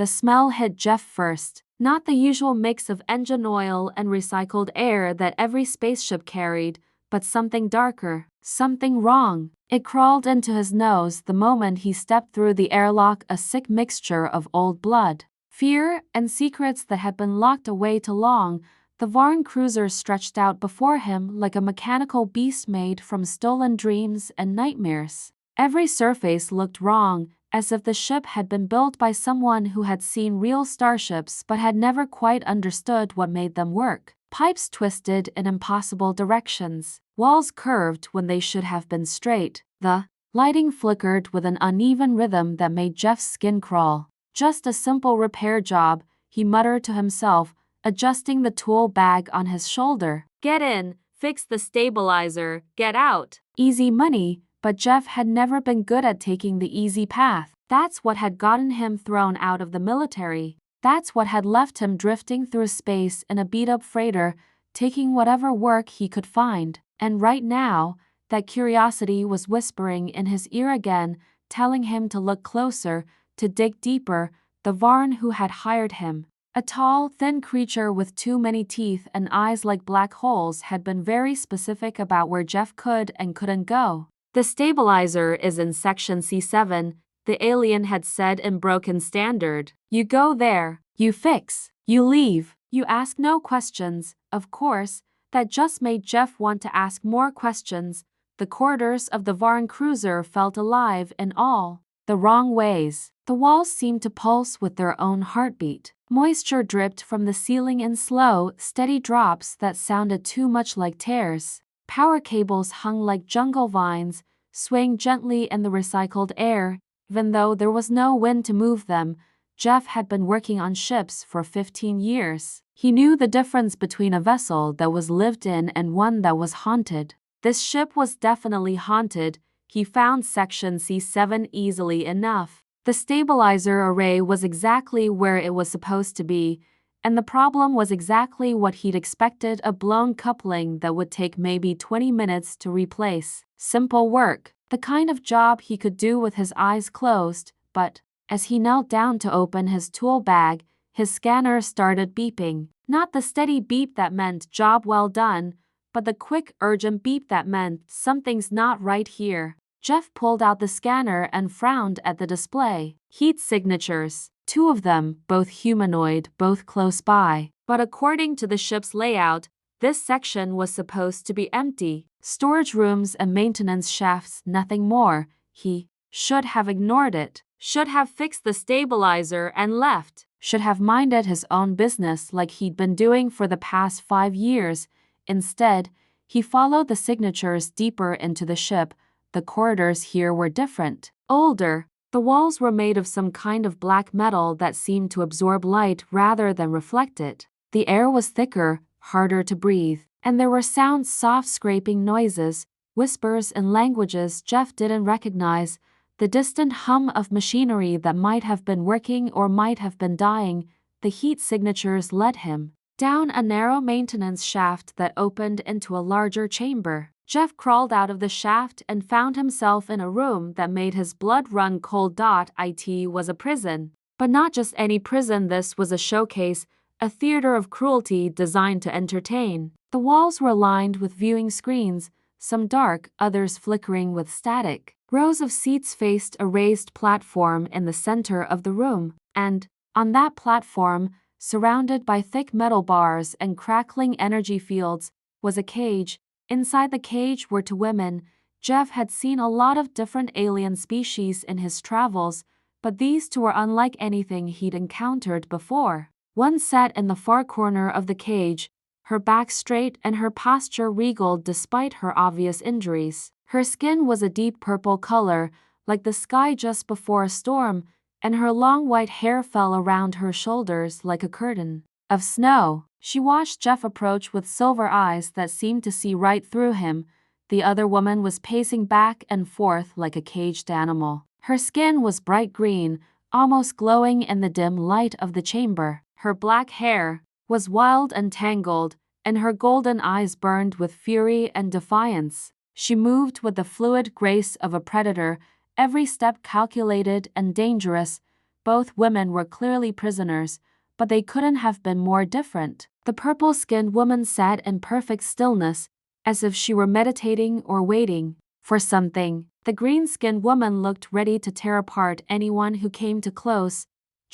the smell hit Jeff first. Not the usual mix of engine oil and recycled air that every spaceship carried, but something darker, something wrong. It crawled into his nose the moment he stepped through the airlock, a sick mixture of old blood, fear, and secrets that had been locked away too long. The Varn cruiser stretched out before him like a mechanical beast made from stolen dreams and nightmares. Every surface looked wrong, as if the ship had been built by someone who had seen real starships but had never quite understood what made them work. Pipes twisted in impossible directions, walls curved when they should have been straight. The lighting flickered with an uneven rhythm that made Jeff's skin crawl. Just a simple repair job, he muttered to himself, adjusting the tool bag on his shoulder. Get in, fix the stabilizer, get out. Easy money, but Jeff had never been good at taking the easy path. That's what had gotten him thrown out of the military. That's what had left him drifting through space in a beat-up freighter, taking whatever work he could find. And right now, that curiosity was whispering in his ear again, telling him to look closer, to dig deeper. The Varn who had hired him, a tall, thin creature with too many teeth and eyes like black holes, had been very specific about where Jeff could and couldn't go. The stabilizer is in section C7, the alien had said in broken standard. You go there, you fix, you leave, you ask no questions. Of course, that just made Jeff want to ask more questions. The corridors of the Varn cruiser felt alive in all the wrong ways. The walls seemed to pulse with their own heartbeat. Moisture dripped from the ceiling in slow, steady drops that sounded too much like tears. Power cables hung like jungle vines, swaying gently in the recycled air. Even though there was no wind to move them, Jeff had been working on ships for 15 years. He knew the difference between a vessel that was lived in and one that was haunted. This ship was definitely haunted. He found section C7 easily enough. The stabilizer array was exactly where it was supposed to be, and the problem was exactly what he'd expected, a blown coupling that would take maybe 20 minutes to replace. Simple work, the kind of job he could do with his eyes closed, but as he knelt down to open his tool bag, his scanner started beeping. Not the steady beep that meant job well done, but the quick, urgent beep that meant something's not right here. Jeff pulled out the scanner and frowned at the display. Heat signatures, 2 of them, both humanoid, both close by. But according to the ship's layout, this section was supposed to be empty. Storage rooms and maintenance shafts, nothing more. He should have ignored it. Should have fixed the stabilizer and left. Should have minded his own business like he'd been doing for the past 5 years. Instead, he followed the signatures deeper into the ship. The corridors here were different, older. The walls were made of some kind of black metal that seemed to absorb light rather than reflect it. The air was thicker, harder to breathe, and there were sounds, soft scraping noises, whispers in languages Jeff didn't recognize, the distant hum of machinery that might have been working or might have been dying. The heat signatures led him down a narrow maintenance shaft that opened into a larger chamber. Jeff crawled out of the shaft and found himself in a room that made his blood run cold. It was a prison. But not just any prison, this was a showcase, a theater of cruelty designed to entertain. The walls were lined with viewing screens, some dark, others flickering with static. Rows of seats faced a raised platform in the center of the room, and, on that platform, surrounded by thick metal bars and crackling energy fields, was a cage. Inside the cage were 2 women. Jeff had seen a lot of different alien species in his travels, but these 2 were unlike anything he'd encountered before. One sat in the far corner of the cage, her back straight and her posture regal despite her obvious injuries. Her skin was a deep purple color, like the sky just before a storm, and her long white hair fell around her shoulders like a curtain of snow. She watched Jeff approach with silver eyes that seemed to see right through him. The other woman was pacing back and forth like a caged animal. Her skin was bright green, almost glowing in the dim light of the chamber. Her black hair was wild and tangled, and her golden eyes burned with fury and defiance. She moved with the fluid grace of a predator, every step calculated and dangerous, both women were clearly prisoners, but they couldn't have been more different. The purple-skinned woman sat in perfect stillness, as if she were meditating or waiting for something. The green-skinned woman looked ready to tear apart anyone who came too close.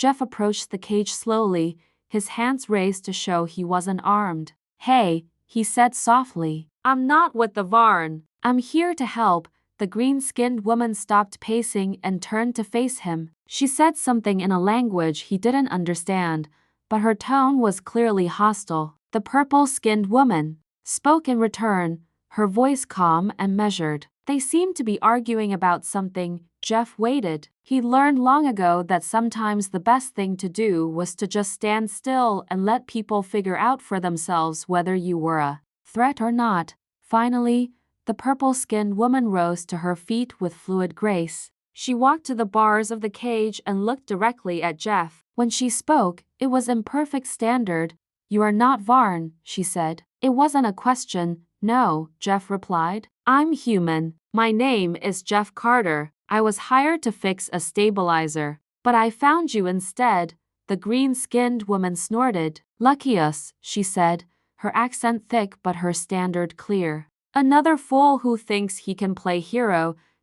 Jeff approached the cage slowly, his hands raised to show he wasn't armed. "Hey," he said softly. "I'm not with the Varn. I'm here to help." The green-skinned woman stopped pacing and turned to face him. She said something in a language he didn't understand, but her tone was clearly hostile. The purple-skinned woman spoke in return, her voice calm and measured. They seemed to be arguing about something. Jeff waited. He'd learned long ago that sometimes the best thing to do was to just stand still and let people figure out for themselves whether you were a threat or not. Finally, the purple-skinned woman rose to her feet with fluid grace. She walked to the bars of the cage and looked directly at Jeff. When she spoke, it was in perfect standard. "You are not Varn," she said. It wasn't a question. "No," Jeff replied. "I'm human. My name is Jeff Carter. I was hired to fix a stabilizer, but I found you instead." The green-skinned woman snorted. "Lucky us," she said, her accent thick but her standard clear. "Another fool who thinks he can play hero."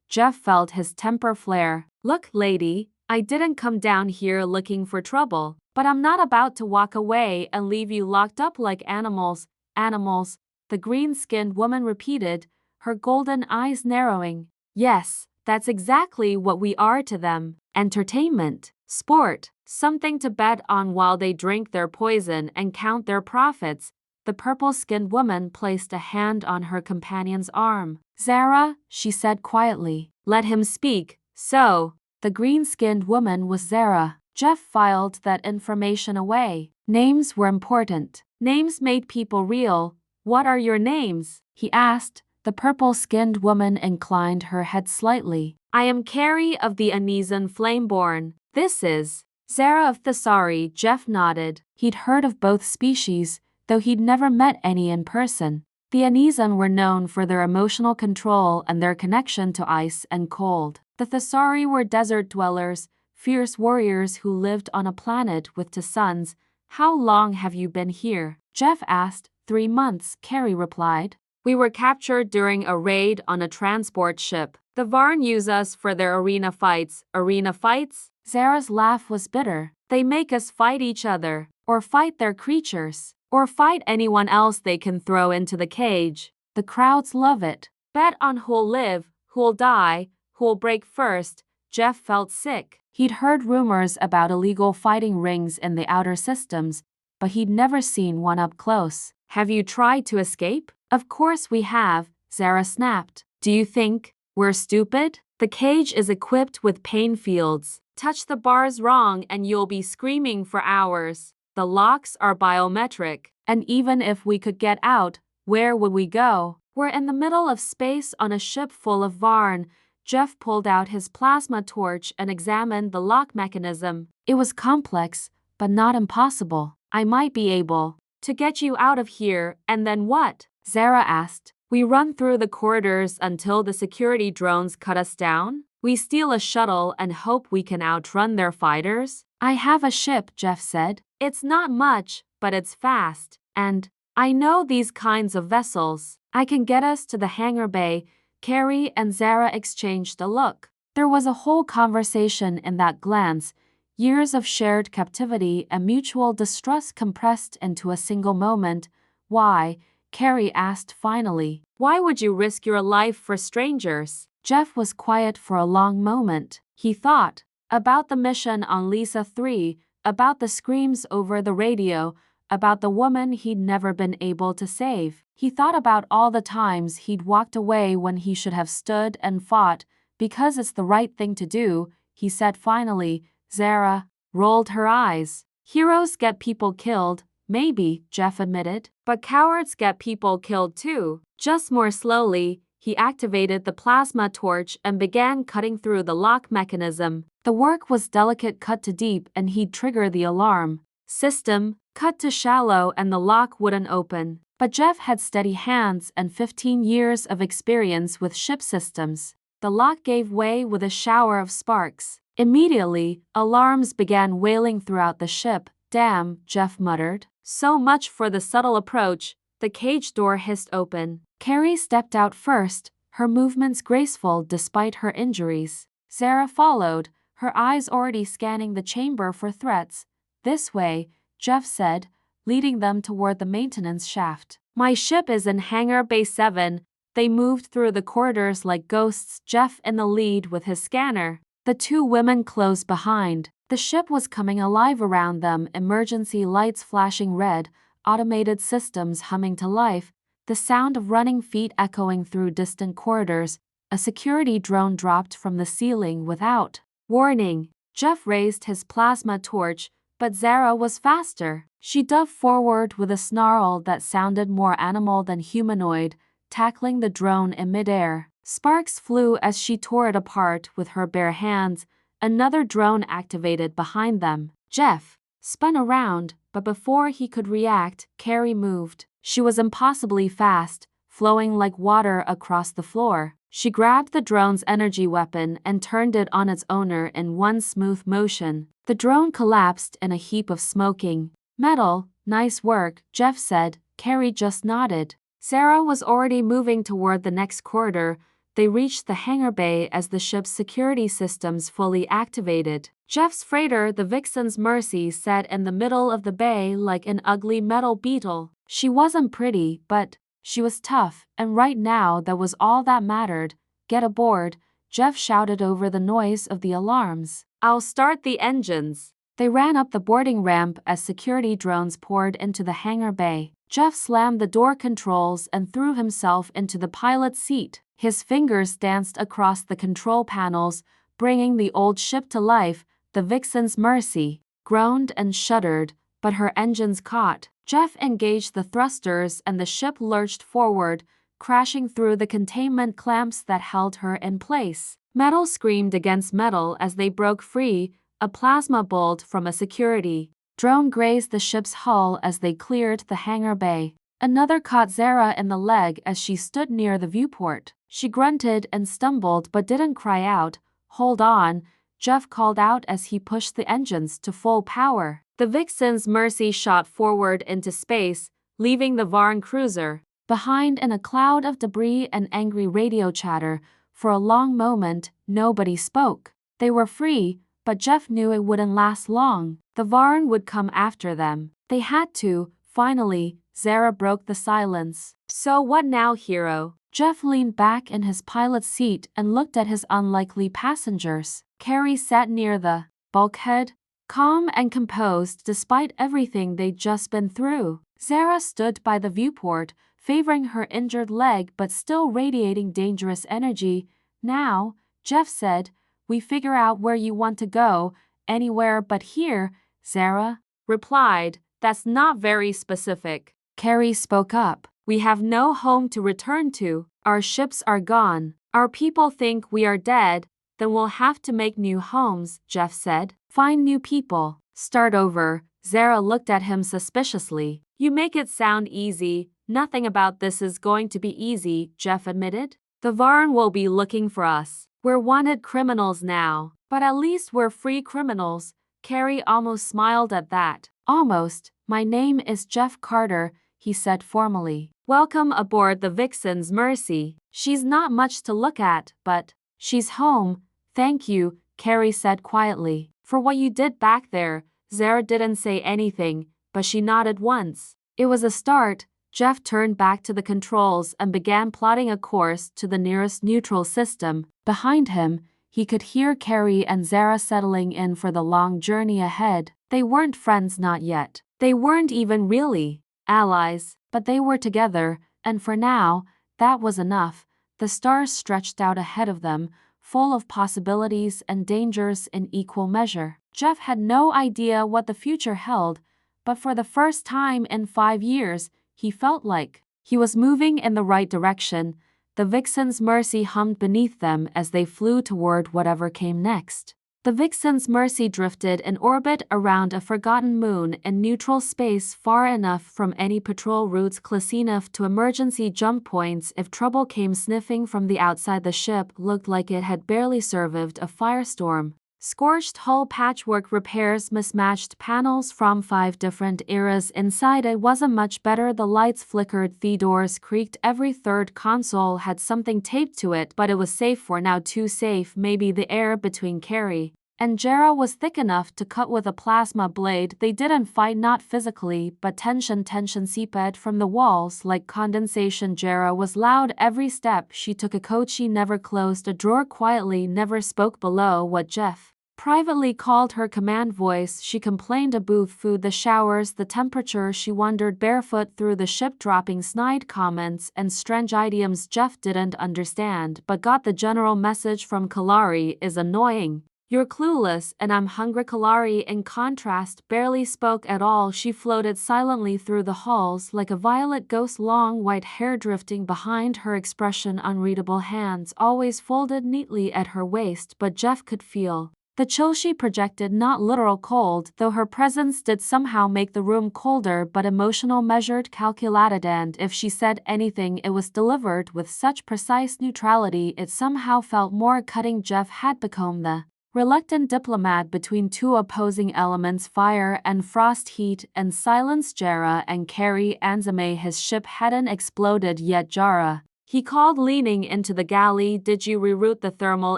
Jeff felt his temper flare. "Look, lady, I didn't come down here looking for trouble, but I'm not about to walk away and leave you locked up like animals." "Animals," the green-skinned woman repeated, her golden eyes narrowing. "Yes, that's exactly what we are to them. Entertainment, sport, something to bet on while they drink their poison and count their profits." The purple-skinned woman placed a hand on her companion's arm. "Zara," she said quietly. "Let him speak." "So." The green-skinned woman was Zara. Jeff filed that information away. Names were important. Names made people real. "What are your names?" he asked. The purple-skinned woman inclined her head slightly. "I am Carrie of the Anizan Flameborn. This is Zara of Thesari." Jeff nodded. He'd heard of both species, though he'd never met any in person. The Anizan were known for their emotional control and their connection to ice and cold. The Thesari were desert dwellers, fierce warriors who lived on a planet with two suns. "How long have you been here?" Jeff asked. 3 months, Carrie replied. "We were captured during a raid on a transport ship. The Varn use us for their arena fights." "Arena fights?" Zara's laugh was bitter. "They make us fight each other, or fight their creatures, or fight anyone else they can throw into the cage. The crowds love it. Bet on who'll live, who'll die, who'll break first." Jeff felt sick. He'd heard rumors about illegal fighting rings in the outer systems, but he'd never seen one up close. "Have you tried to escape?" "Of course we have," Zara snapped. "Do you think we're stupid? The cage is equipped with pain fields. Touch the bars wrong and you'll be screaming for hours. The locks are biometric. And even if we could get out, where would we go? We're in the middle of space on a ship full of Varn." Jeff pulled out his plasma torch and examined the lock mechanism. It was complex, but not impossible. "I might be able to get you out of here." "And then what?" Zara asked. "We run through the corridors until the security drones cut us down. We steal a shuttle and hope we can outrun their fighters." "I have a ship," Jeff said. "It's not much, but it's fast. And I know these kinds of vessels. I can get us to the hangar bay." Carrie and Zara exchanged a look. There was a whole conversation in that glance, years of shared captivity and mutual distrust compressed into a single moment. "Why?" Carrie asked finally. "Why would you risk your life for strangers?" Jeff was quiet for a long moment. He thought about the mission on Lisa 3, about the screams over the radio, about the woman he'd never been able to save. He thought about all the times he'd walked away when he should have stood and fought. "Because it's the right thing to do," he said finally. Zara rolled her eyes. "Heroes get people killed." "Maybe," Jeff admitted. "But cowards get people killed too." Just more slowly, he activated the plasma torch and began cutting through the lock mechanism. The work was delicate. Cut to deep and he'd trigger the alarm system. Cut to shallow and the lock wouldn't open. But Jeff had steady hands and 15 years of experience with ship systems. The lock gave way with a shower of sparks. Immediately, alarms began wailing throughout the ship. Damn, Jeff muttered. So much for the subtle approach. The cage door hissed open. Carrie stepped out first, her movements graceful despite her injuries. Zara followed, her eyes already scanning the chamber for threats. This way, Jeff said, leading them toward the maintenance shaft. My ship is in Hangar Bay 7. They moved through the corridors like ghosts, Jeff in the lead with his scanner. The two women closed behind. The ship was coming alive around them, emergency lights flashing red, automated systems humming to life, the sound of running feet echoing through distant corridors. A security drone dropped from the ceiling without warning. Jeff raised his plasma torch, but Zara was faster. She dove forward with a snarl that sounded more animal than humanoid, tackling the drone in midair. Sparks flew as she tore it apart with her bare hands. Another drone activated behind them. Jeff spun around, but before he could react, Carrie moved. She was impossibly fast, flowing like water across the floor. She grabbed the drone's energy weapon and turned it on its owner in one smooth motion. The drone collapsed in a heap of smoking metal. Nice work, Jeff said. Carrie just nodded. Sarah was already moving toward the next corridor. They reached the hangar bay as the ship's security systems fully activated. Jeff's freighter, the Vixen's Mercy, sat in the middle of the bay like an ugly metal beetle. She wasn't pretty, but she was tough, and right now that was all that mattered. Get aboard, Jeff shouted over the noise of the alarms. I'll start the engines. They ran up the boarding ramp as security drones poured into the hangar bay. Jeff slammed the door controls and threw himself into the pilot's seat. His fingers danced across the control panels, bringing the old ship to life. The Vixen's Mercy groaned and shuddered, but her engines caught. Jeff engaged the thrusters and the ship lurched forward, crashing through the containment clamps that held her in place. Metal screamed against metal as they broke free. A plasma bolt from a security drone grazed the ship's hull as they cleared the hangar bay. Another caught Zara in the leg as she stood near the viewport. She grunted and stumbled but didn't cry out. Hold on, Jeff called out as he pushed the engines to full power. The Vixen's Mercy shot forward into space, leaving the Varn cruiser behind in a cloud of debris and angry radio chatter. For a long moment, nobody spoke. They were free, but Jeff knew it wouldn't last long. The Varn would come after them. They had to. Finally, Zara broke the silence. So what now, hero? Jeff leaned back in his pilot's seat and looked at his unlikely passengers. Carrie sat near the bulkhead, calm and composed despite everything they'd just been through. Zara stood by the viewport, favoring her injured leg but still radiating dangerous energy. Now, Jeff said, we figure out where you want to go, anywhere but here, Zara replied. That's not very specific. Carrie spoke up. We have no home to return to. Our ships are gone. Our people think we are dead. Then we'll have to make new homes, Jeff said. Find new people. Start over. Zara looked at him suspiciously. You make it sound easy. Nothing about this is going to be easy, Jeff admitted. The Varn will be looking for us. We're wanted criminals now. But at least we're free criminals. Carrie almost smiled at that. Almost. My name is Jeff Carter, he said formally. Welcome aboard the Vixen's Mercy. She's not much to look at, but she's home. Thank you, Carrie said quietly. For what you did back there. Zara didn't say anything, but she nodded once. It was a start. Jeff turned back to the controls and began plotting a course to the nearest neutral system. Behind him, he could hear Carrie and Zara settling in for the long journey ahead. They weren't friends, not yet. They weren't even really allies, but they were together, and for now, that was enough. The stars stretched out ahead of them, full of possibilities and dangers in equal measure. Jeff had no idea what the future held, but for the first time in 5 years, he felt like he was moving in the right direction. The Vixen's Mercy hummed beneath them as they flew toward whatever came next. The Vixen's Mercy drifted in orbit around a forgotten moon in neutral space, far enough from any patrol routes, close enough to emergency jump points if trouble came sniffing from the outside. The ship looked like it had barely survived a firestorm. Scorched hull patchwork repairs mismatched panels from 5 different eras. Inside it wasn't much better. The lights flickered, the doors creaked. Every third console had something taped to it, but it was safe for now. Too safe. Maybe the air between Carrie and Jera was thick enough to cut with a plasma blade. They didn't fight, not physically, but tension seeped from the walls like condensation. Jera was loud every step she took. A coat she never closed a drawer quietly, never spoke below what Jeff privately called her command voice. She complained about food, the showers, the temperature. She wandered barefoot through the ship, dropping snide comments and strange idioms Jeff didn't understand, but got the general message from Kalari is annoying. You're clueless and I'm hungry. Kalari, in contrast, barely spoke at all. She floated silently through the halls like a violet ghost, long white hair drifting behind her, expression unreadable, hands always folded neatly at her waist, but Jeff could feel the chill she projected, not literal cold, though her presence did somehow make the room colder, but emotional, measured, calculated, and if she said anything it was delivered with such precise neutrality it somehow felt more cutting. Jeff had become the reluctant diplomat between two opposing elements, fire and frost, heat and silence. Jera and Carrie Anzame. His ship hadn't exploded yet. Jara, he called, leaning into the galley. Did you reroute the thermal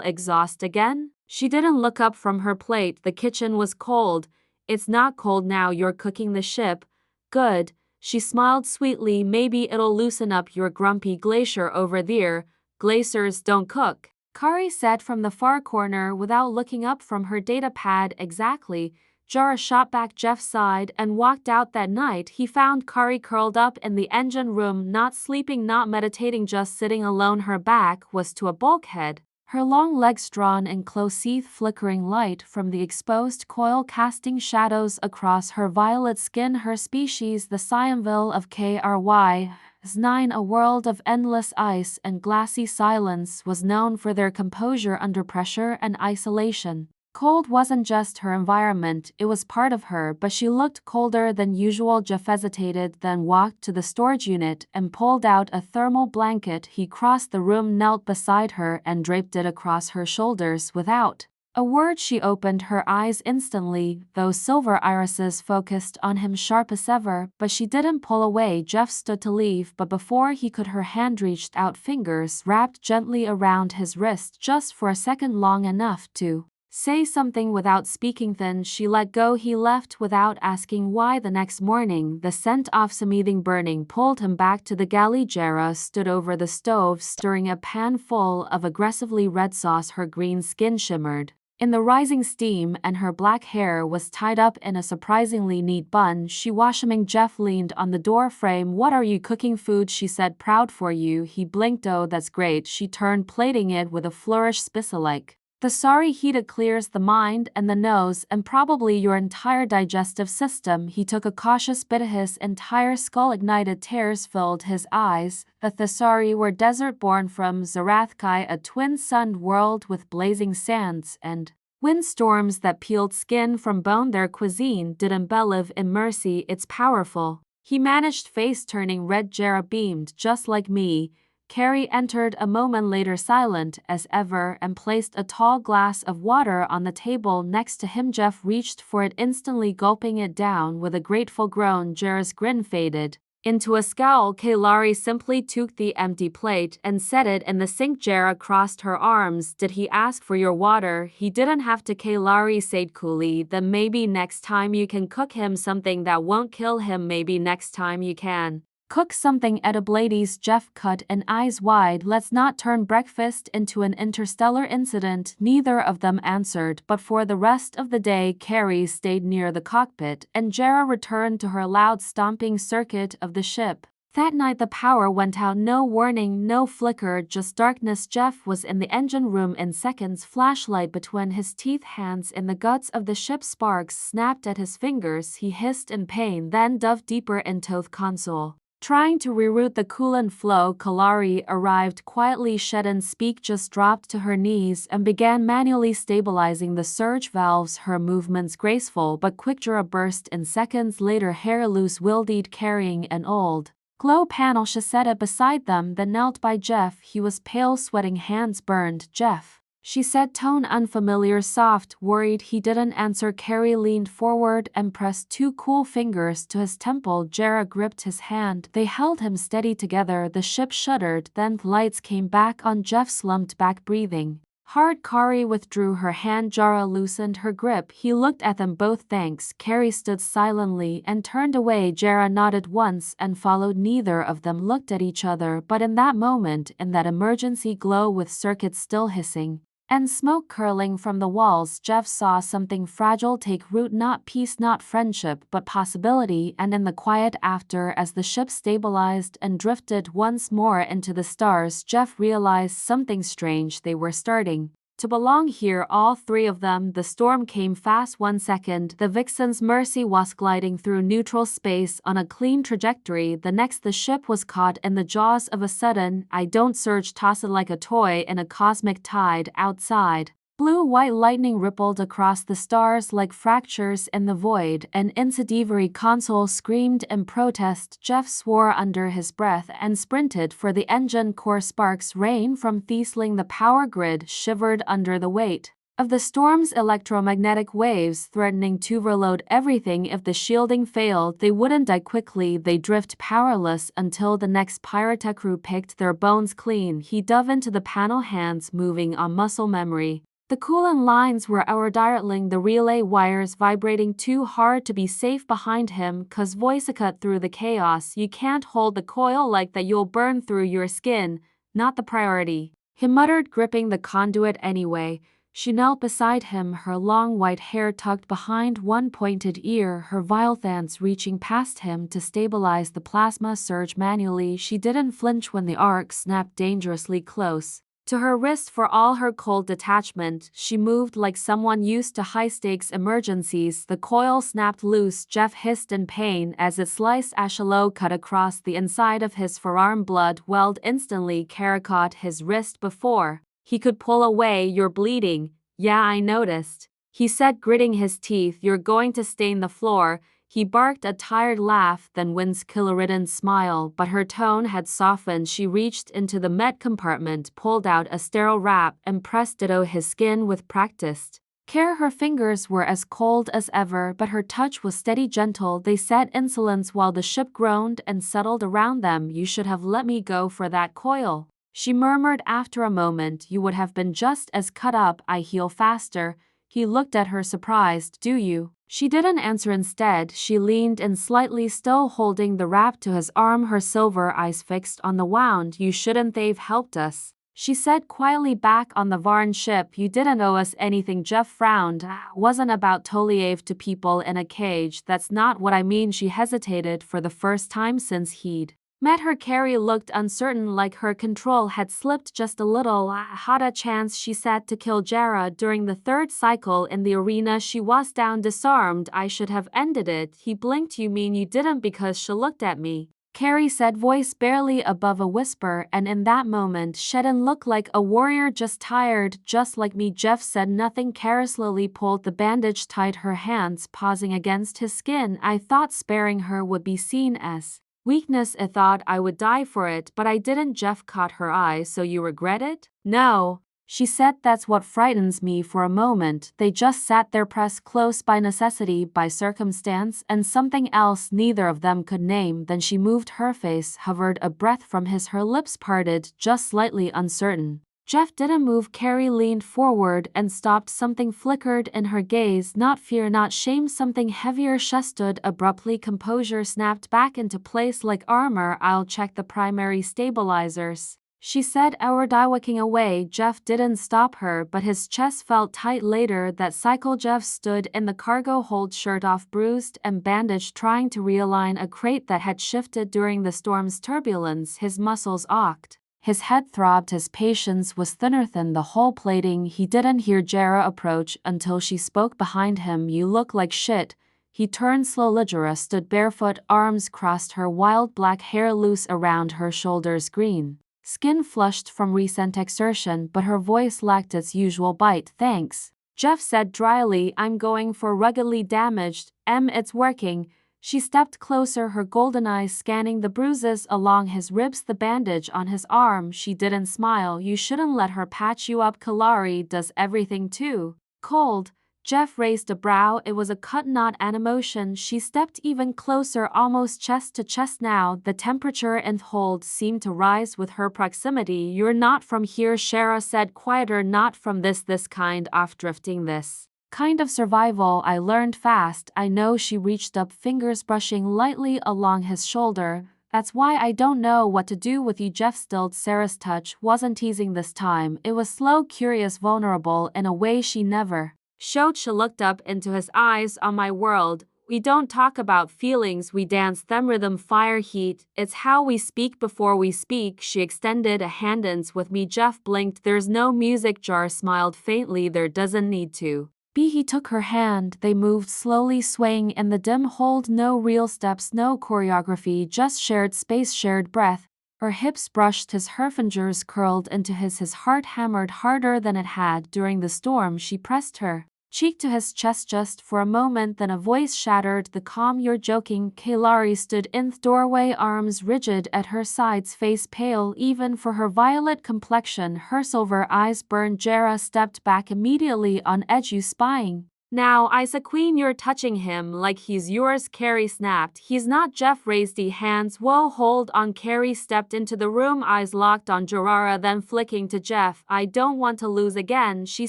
exhaust again? She didn't look up from her plate. The kitchen was cold. It's not cold now. You're cooking the ship. Good. She smiled sweetly. Maybe it'll loosen up your grumpy glacier over there. Glaciers don't cook. Kari said from the far corner without looking up from her data pad. Exactly. Jara shot back. Jeff sighed and walked out. That night he found Kari curled up in the engine room, not sleeping, not meditating, just sitting alone. Her back was to a bulkhead, her long legs drawn in close, flickering light from the exposed coil casting shadows across her violet skin. Her species, the Cyanville of KRY-9, a world of endless ice and glassy silence, was known for their composure under pressure and isolation. Cold wasn't just her environment, it was part of her, but she looked colder than usual. Jeff hesitated, then walked to the storage unit and pulled out a thermal blanket. He crossed the room, knelt beside her, and draped it across her shoulders. Without a word, she opened her eyes instantly, those silver irises focused on him, sharp as ever, but she didn't pull away. Jeff stood to leave, but before he could, her hand reached out, fingers wrapped gently around his wrist, just for a second, long enough to say something without speaking. Then she let go. He left without asking why. The next morning, the scent of something burning pulled him back to the galley. Jera stood over the stove, stirring a pan full of aggressively red sauce. Her green skin shimmered in the rising steam, and her black hair was tied up in a surprisingly neat bun. She washed him. Jeff leaned on the door frame. What are you cooking? Food, she said. Proud for you. He blinked. Oh, that's great. She turned, plating it with a flourish, spice-like. The sorry heated clears the mind and the nose and probably your entire digestive system. He took a cautious bit. His entire skull ignited. Tears filled his eyes. The Thesari were desert, born from Zarathkai, a twin-sunned world with blazing sands and windstorms that peeled skin from bone. Their cuisine didn't believe in mercy. It's powerful. He managed, face turning red. Jera beamed. Just like me. Carrie entered a moment later, silent as ever, and placed a tall glass of water on the table next to him. Jeff reached for it, instantly gulping it down with a grateful groan. Jera's grin faded into a scowl. Kalari simply took the empty plate and set it in the sink. Jera crossed her arms. Did he ask for your water? He didn't have to, Kalari said coolly. Then maybe next time you can cook him something that won't kill him. Maybe next time you can cook something edible. Jeff cut an eyes wide. Let's not turn breakfast into an interstellar incident. Neither of them answered, but for the rest of the day Carrie stayed near the cockpit and Jera returned to her loud stomping circuit of the ship. That night the power went out. No warning, no flicker, just darkness. Jeff was in the engine room in seconds, flashlight between his teeth, hands in the guts of the ship. Sparks snapped at his fingers. He hissed in pain, then dove deeper into the console, trying to reroute the coolant flow. Kalari arrived quietly. She didn't speak, just dropped to her knees and began manually stabilizing the surge valves, her movements graceful but quick. Jera burst in seconds later, hair loose, wildeed, carrying an old glow panel. She set it beside them, then knelt by Jeff. He was pale, sweating, hands burned. Jeff she said, tone unfamiliar, soft. Worried he didn't answer, Carrie leaned forward and pressed two cool fingers to his temple. Jara gripped his hand. They held him steady together. The ship shuddered, then lights came back on. Jeff slumped back, breathing hard. Carrie withdrew her hand. Jara loosened her grip. He looked at them both. Thanks. Carrie stood silently and turned away. Jara nodded once and followed. Neither of them looked at each other, but in that moment, in that emergency glow with circuits still hissing and smoke curling from the walls, Jeff saw something fragile take root. Not peace, not friendship, but possibility. And in the quiet after, as the ship stabilized and drifted once more into the stars, Jeff realized something strange. They were starting to belong here, all three of them. The storm came fast. 1 second, the Vixen's Mercy was gliding through neutral space on a clean trajectory. The next, the ship was caught in the jaws of a sudden, I don't surge, tossed like a toy in a cosmic tide. Outside, blue-white lightning rippled across the stars like fractures in the void. An incendiary console screamed in protest. Jeff swore under his breath and sprinted for the engine core. Sparks rained from thistling. The power grid shivered under the weight of the storm's electromagnetic waves, threatening to overload everything. If the shielding failed, they wouldn't die quickly. They drift powerless until the next pyrotech crew picked their bones clean. He dove into the panel, hands moving on muscle memory. The coolant lines were hour-dialing, the relay wires vibrating too hard to be safe behind him. Cause voice cut through the chaos. You can't hold the coil like that, you'll burn through your skin. Not the priority, he muttered, gripping the conduit anyway. She knelt beside him, her long white hair tucked behind one pointed ear, her vial hands reaching past him to stabilize the plasma surge manually. She didn't flinch when the arc snapped dangerously close to her wrist. For all her cold detachment, she moved like someone used to high-stakes emergencies. The coil snapped loose. Jeff hissed in pain as it sliced a shallow cut across the inside of his forearm. Blood welled instantly. Kara caught his wrist before he could pull away. You're bleeding. Yeah, I noticed, he said, gritting his teeth. You're going to stain the floor. He barked, a tired laugh, then Wynn's killer-ridden smile, but her tone had softened. She reached into the med compartment, pulled out a sterile wrap, and pressed it on his skin with practiced care. Her fingers were as cold as ever, but her touch was steady, gentle. They said insolence while the ship groaned and settled around them. You should have let me go for that coil, she murmured after a moment. You would have been just as cut up. I heal faster. He looked at her, surprised. Do you? She didn't answer. Instead, she leaned in slightly, still holding the wrap to his arm, her silver eyes fixed on the wound. You shouldn't. They've helped us, she said quietly. Back on the Varn ship, you didn't owe us anything. Jeff frowned. Wasn't about Toliev to people in a cage. That's not what I mean. She hesitated for the first time since he'd met her. Carrie looked uncertain, like her control had slipped just a little. Had a chance, she said, to kill Jara during the third cycle in the arena. She was down, disarmed. I should have ended it. He blinked. You mean you didn't? Because she looked at me, Carrie said, voice barely above a whisper, and in that moment Shedden looked like a warrior, just tired, just like me. Jeff said nothing. Kara slowly pulled the bandage tight, her hands pausing against his skin. I thought sparing her would be seen as weakness. I thought I would die for it, but I didn't. Jeff caught her eye. So you regret it? No, she said. That's what frightens me. For a moment, they just sat there, pressed close by necessity, by circumstance, and something else neither of them could name. Then she moved. Her face hovered a breath from his, her lips parted, just slightly uncertain. Jeff didn't move. Carrie leaned forward and stopped. Something flickered in her gaze, not fear, not shame, something heavier. She stood abruptly. Composure snapped back into place like armor. I'll check the primary stabilizers, she said, walking away. Jeff didn't stop her, but his chest felt tight. Later that cycle, Jeff stood in the cargo hold, shirt off, bruised and bandaged, trying to realign a crate that had shifted during the storm's turbulence. His muscles ached. His head throbbed. His patience was thinner than the whole plating. He didn't hear Jara approach until she spoke behind him. You look like shit. He turned slowly. Jara stood barefoot, arms crossed, her wild black hair loose around her shoulders, green skin flushed from recent exertion, but her voice lacked its usual bite. Thanks, Jeff said dryly. I'm going for ruggedly damaged. It's working. She stepped closer, her golden eyes scanning the bruises along his ribs, the bandage on his arm. She didn't smile. You shouldn't let her patch you up. Kalari does everything too. Cold. Jeff raised a brow. It was a cut, not an emotion. She stepped even closer, almost chest to chest now. The temperature and hold seemed to rise with her proximity. You're not from here, Shara said quieter. Not from this kind of drifting, this kind of survival. I learned fast. I know. She reached up, fingers brushing lightly along his shoulder. That's why I don't know what to do with you. Jeff stilled. Sarah's touch wasn't teasing this time. It was slow, curious, vulnerable in a way she never showed. She looked up into his eyes. On my world, we don't talk about feelings, we dance them. Rhythm, fire, heat. It's how we speak before we speak. She extended a hand. Dance with me. Jeff blinked. There's no music. Jar smiled faintly. There doesn't need to be. He took her hand. They moved slowly, swaying in the dim hold. No real steps, no choreography, just shared space, shared breath. Her hips brushed his, her fingers curled into his heart hammered harder than it had during the storm. She pressed her cheek to his chest just for a moment, then a voice shattered the calm. You're joking. Kalari stood in the doorway, arms rigid at her sides, face pale even for her violet complexion. Her silver eyes burned. Jara stepped back immediately, on edge. You spying now, Isa Queen? You're touching him like he's yours. Carrie snapped. He's not. Jeff raised the hands. Whoa, hold on. Carrie stepped into the room, eyes locked on Jarara, then flicking to Jeff. I don't want to lose again, she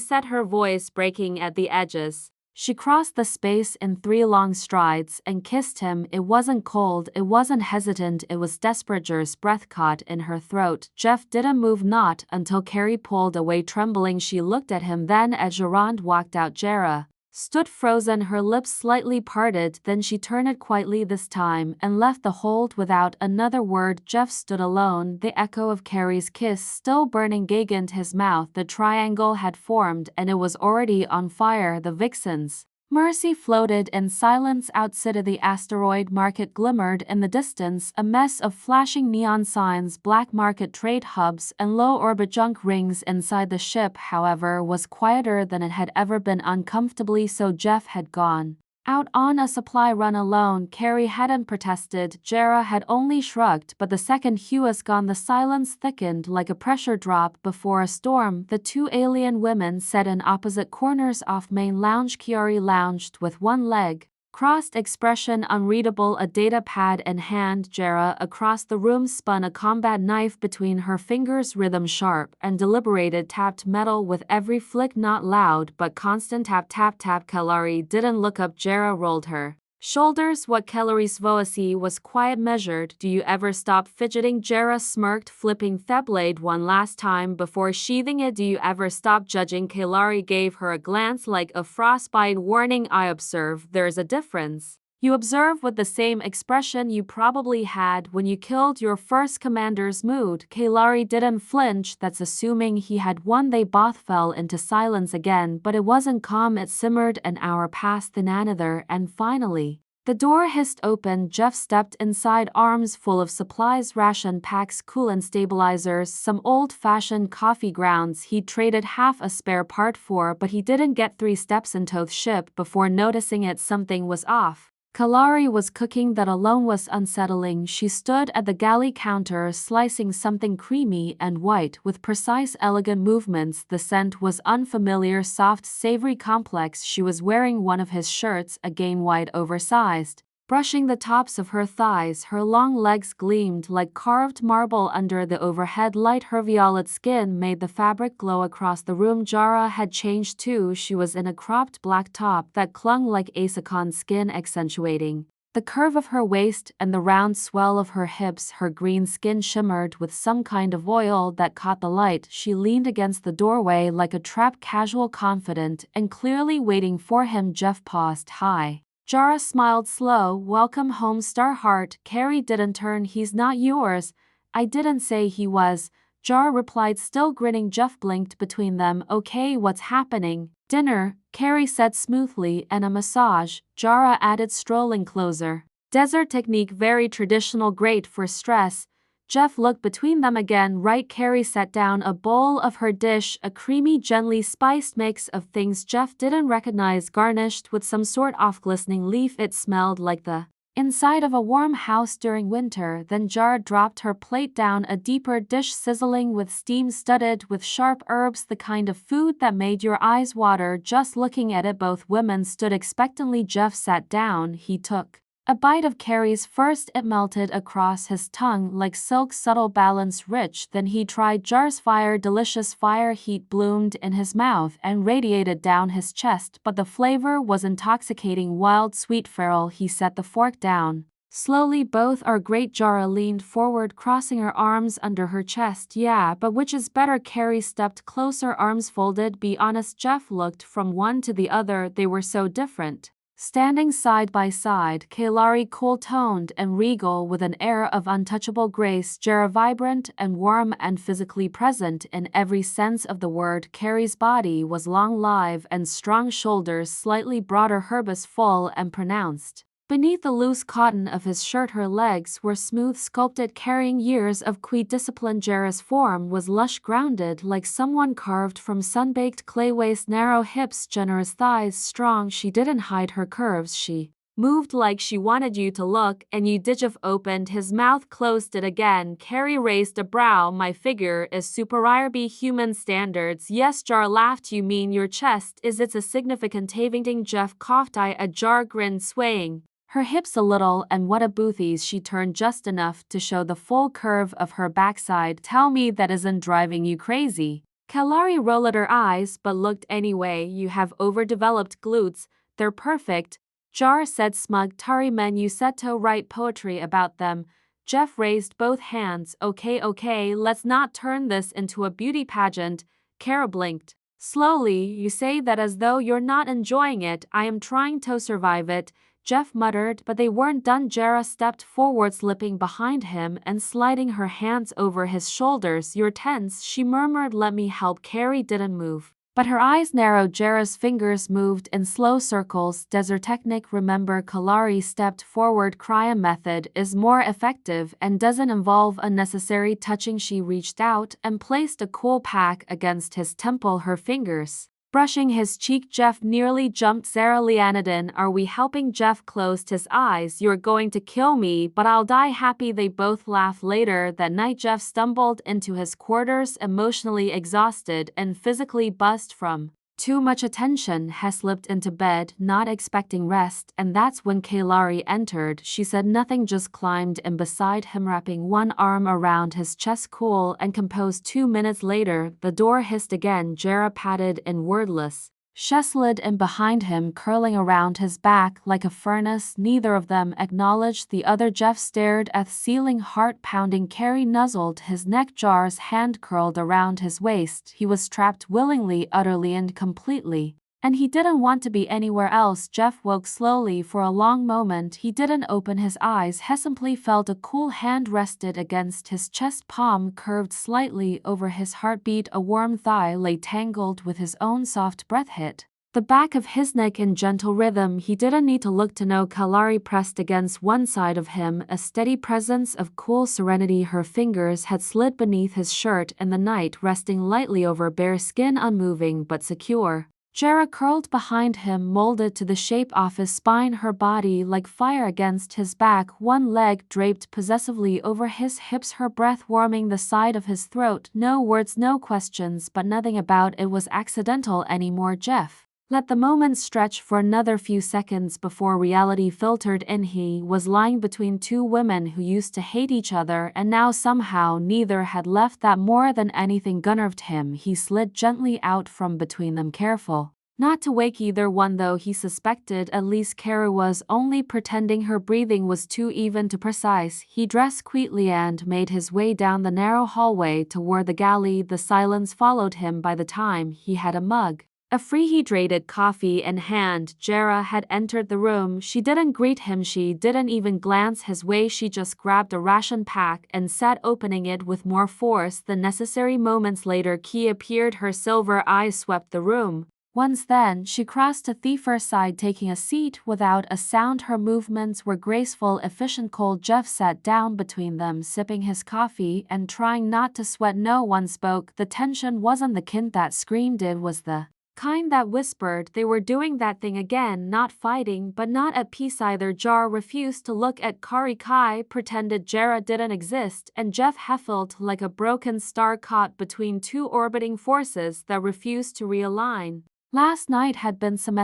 said, her voice breaking at the edges. She crossed the space in 3 long strides and kissed him. It wasn't cold, it wasn't hesitant, it was desperate. Jar's breath caught in her throat. Jeff didn't move, not until Carrie pulled away trembling. She looked at him, then as Jarand walked out. Jara stood frozen, her lips slightly parted. Then she turned it quietly this time and left the hold without another word. Jeff stood alone, the echo of Carrie's kiss still burning against his mouth. The triangle had formed and it was already on fire. The Vixen's mercy floated in silence outside of the asteroid market, glimmered in the distance, a mess of flashing neon signs, black market trade hubs, and low-orbit junk rings inside the ship, however, was quieter than it had ever been, uncomfortably so. Jeff had gone out on a supply run alone. Carrie hadn't protested, Jara had only shrugged, but the second he was gone, the silence thickened like a pressure drop before a storm. The 2 alien women sat in opposite corners off main lounge. Kiari lounged with one leg crossed, expression unreadable, a data pad in hand. Jara across the room spun a combat knife between her fingers, rhythm sharp and deliberated, tapped metal with every flick, not loud but constant tap tap tap. Kalari didn't look up. Jara rolled her shoulders. What? Kalari's voice was quiet, measured. Do you ever stop fidgeting? Jara smirked, flipping the blade one last time before sheathing it. Do you ever stop judging? Kalari gave her a glance like a frostbite warning. I observe there's a difference. You observe with the same expression you probably had when you killed your first commander's mood. Kalari didn't flinch. That's assuming he had won. They both fell into silence again, but it wasn't calm. It simmered. An hour passed, then another, and finally the door hissed open. Jeff stepped inside, arms full of supplies, ration packs, coolant stabilizers, some old-fashioned coffee grounds he'd traded half a spare part for, but he didn't get 3 steps into the ship before noticing it. Something was off. Kalari was cooking. That alone was unsettling. She stood at the galley counter, slicing something creamy and white with precise, elegant movements. The scent was unfamiliar, soft, savory, complex. She was wearing one of his shirts, again white, oversized. Brushing the tops of her thighs, her long legs gleamed like carved marble under the overhead light. Her violet skin made the fabric glow across the room. Jara had changed too. She was in a cropped black top that clung like Asakon skin, accentuating the curve of her waist and the round swell of her hips. Her green skin shimmered with some kind of oil that caught the light. She leaned against the doorway like a trap, casual, confident, and clearly waiting for him. Jeff paused. Hi. Jara smiled, slow. Welcome home, Starheart. Carrie didn't turn. He's not yours. I didn't say he was. Jara replied, still grinning. Jeff blinked between them. Okay, what's happening? Dinner, Carrie said smoothly, and a massage. Jara added, strolling closer. Desert technique, very traditional, great for stress. Jeff looked between them again. Right. Carrie set down a bowl of her dish, a creamy, gently spiced mix of things Jeff didn't recognize, garnished with some sort of glistening leaf. It smelled like the inside of a warm house during winter. Then Jar dropped her plate down a deeper dish sizzling with steam studded with sharp herbs, the kind of food that made your eyes water just looking at it. Both women stood expectantly. Jeff sat down. He took a bite of Carrie's first. It melted across his tongue like silk, subtle, balance, rich. Then he tried Jar's fire. Delicious fire heat bloomed in his mouth and radiated down his chest, but the flavor was intoxicating, wild, sweet, feral. He set the fork down slowly. Both are great. Jara leaned forward, crossing her arms under her chest. Yeah, but which is better? Carrie stepped closer, arms folded. Be honest. Jeff looked from one to the other. They were so different. Standing side by side, Kalari cool-toned and regal with an air of untouchable grace, Jara vibrant and warm and physically present in every sense of the word. Carrie's body was long, lithe and strong, shoulders slightly broader, herbous, full and pronounced. Beneath the loose cotton of his shirt, her legs were smooth, sculpted, carrying years of qui discipline. Jara's form was lush, grounded, like someone carved from sun-baked clay. Waist narrow, hips generous, thighs strong. She didn't hide her curves. She moved like she wanted you to look, and you did. Jeff opened his mouth, closed it again. Carrie raised a brow. My figure is superior by human standards. Yes. Jar laughed. You mean your chest is? It's a significant having. Jeff coughed. Jar grinned, swaying her hips a little. And what a boothies. She turned just enough to show the full curve of her backside. Tell me that isn't driving you crazy. Kalari rolled her eyes but looked anyway. You have overdeveloped glutes. They're perfect. Jar said, smug. Tari men you said to write poetry about them. Jeff raised both hands. Okay, let's not turn this into a beauty pageant. Kara blinked slowly. You say that as though you're not enjoying it. I am trying to survive it, Jeff muttered, but they weren't done. Jara stepped forward, slipping behind him and sliding her hands over his shoulders. You're tense, she murmured. Let me help. Carrie didn't move, but her eyes narrowed. Jara's fingers moved in slow circles. Desert technique. Remember, Kalari stepped forward. Cryo method is more effective and doesn't involve unnecessary touching. She reached out and placed a cool pack against his temple, her fingers brushing his cheek. Jeff nearly jumped. Sarah Leonidin, are we helping? Jeff closed his eyes. You're going to kill me, but I'll die happy. They both laughed. Later that night, Jeff stumbled into his quarters, emotionally exhausted and physically buzzed from too much attention. He slipped into bed, not expecting rest, and that's when Kalari entered. She said nothing, just climbed in beside him, wrapping one arm around his chest. Cool and composed. 2 minutes later, the door hissed again. Jara patted in, wordless. She slid in behind him, curling around his back like a furnace. Neither of them acknowledged the other. Jeff stared at the ceiling, heart pounding. Carrie nuzzled his neck. Jar's hand curled around his waist. He was trapped willingly, utterly and completely, and he didn't want to be anywhere else. Jeff woke slowly. For a long moment he didn't open his eyes. He simply felt a cool hand rested against his chest, palm curved slightly over his heartbeat. A warm thigh lay tangled with his own. Soft breath hit the back of his neck in gentle rhythm. He didn't need to look to know. Kalari pressed against one side of him, a steady presence of cool serenity. Her fingers had slid beneath his shirt in the night, resting lightly over bare skin, unmoving but secure. Jara curled behind him, molded to the shape of his spine, her body like fire against his back, one leg draped possessively over his hips, her breath warming the side of his throat. No words, no questions, but nothing about it was accidental anymore. Jeff let the moment stretch for another few seconds before reality filtered in. He was lying between two women who used to hate each other, and now somehow neither had left. That more than anything unnerved him. He slid gently out from between them, careful not to wake either one, though he suspected at least Kara was only pretending. Her breathing was too even to precise. He dressed quickly and made his way down the narrow hallway toward the galley. The silence followed him. By the time he had a mug of prehydrated coffee in hand, Jara had entered the room. She didn't greet him. She didn't even glance his way. She just grabbed a ration pack and sat opening it with more force than necessary. Moments later, Key appeared. Her silver eyes swept the room. Once then, she crossed to Thiefer's side, taking a seat without a sound. Her movements were graceful, efficient. Cold. Jeff sat down between them, sipping his coffee and trying not to sweat. No one spoke. The tension wasn't the kind that screamed, it was the Kind that whispered they were doing that thing again, not fighting but not at peace either. Jar refused to look at Kari. Kai pretended Jera didn't exist, and Jeff heffled like a broken star caught between two orbiting forces that refused to realign. Last night had been some